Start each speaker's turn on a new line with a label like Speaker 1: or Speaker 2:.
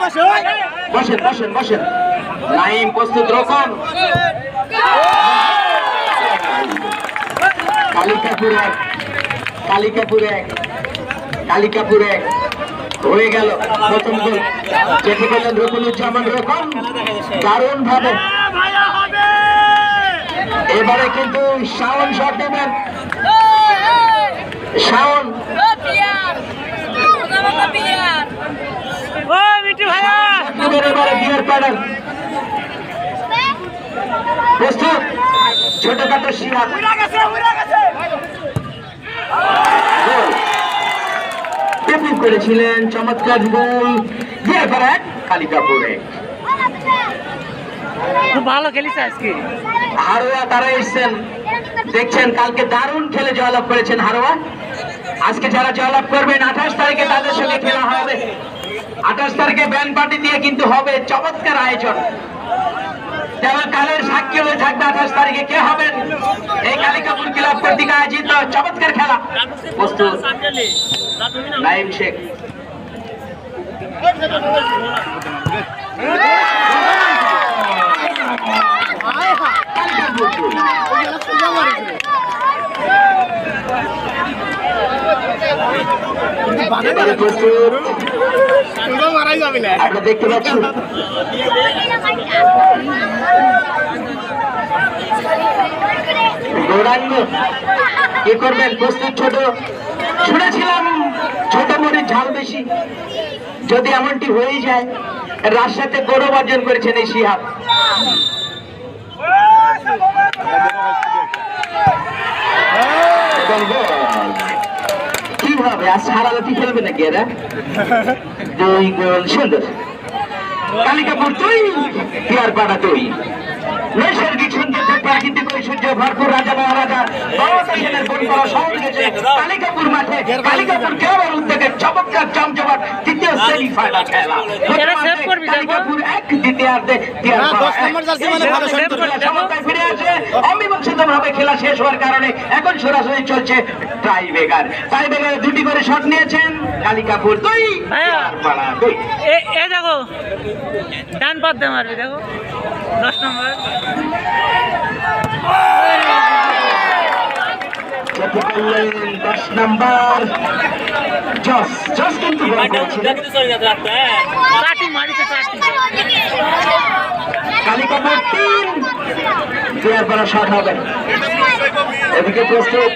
Speaker 1: বসেন বসেন বসেন। নাইম প্রস্তুত, রোকন। কালিকাপুর এক, কালিকাপুর এক, কালিকাপুর এক। হয়ে গেল প্রথম গোল, যেতে গেলেন রকুনুজ্জামান রোকন দারুণ ভাবে। এবারে কিন্তু শাওন শট নেবেন, শাওন। এবারে বিয়ার প্যাডার প্রস্তুত, ছোটখাটো শিহাব। টেপিং করেছিলেন, চমৎকার গোল। বিয়ার প্যাডার কালিকাপুরে
Speaker 2: খুব ভালো খেলেছে আজকে
Speaker 1: হারোয়া। তারা এসছেন, দেখছেন কালকে দারুণ খেলে জয়লাভ করেছেন হারোয়া। আজকে যারা জয়লাভ করবেন 28 তারিখে তাদের সঙ্গে খেলা হবে। 28 তারিখে ব্যান্ড পার্টি দিয়ে কিন্তু হবে চমৎকার আয়োজন। যারা কালের সাক্ষী হয়ে থাকবে 28 তারিখে কে হবেন এই কালিকাপুর ক্লাব কর্তৃক আয়োজিত চমৎকার খেলা। প্রস্তুত নাইম শেখ। আমরা দেখতে পাচ্ছি গৌরাঙ্গ কি করবেন, প্রস্তুত। ছোট শুনেছিলাম ছোট মরিচ ঝাল বেশি, যদি এমনটি হয়ে যায় রাজশাহীতে গৌরব অর্জন করেছেন এই শিহাব। কিভাবে আজ সারালাতি খেলবে নাকি এরা? দুই গোল, সুন্দর। কালিকাপুর তুই, বিয়ার পাড়া তুই। নৈসর্গিক সৌন্দর্য, প্রাকৃতিক ঐশ্বর্য ভরপুর রাজা মহারাজা কালিকাপুর মাঠে কালিকাপুর ক্লাবের উদ্যোগে চমৎকার জমজমাট দ্বিতীয় সেমিফাইনাল খেলা। কালিকাপুর এক, দ্বিতীয়ার্ধে ফিরে আসে অমীমাংসিত ভাবে খেলা শেষ হওয়ার কারণে এখন সরাসরি চলছে টাই ব্রেকার। টাই ব্রেকারে দুটি করে শট নিয়েছেন কালিকাপুর দুই, পাড়া দুই।
Speaker 2: এ দেখো ডান পাত দিয়ে মারবি, দেখো 10 নম্বর।
Speaker 1: দশ নম্বর জস, জস কিন্তু কালিকাপুর 3, বিয়ার পাড়া শট হবে। এদিকে প্রস্তুত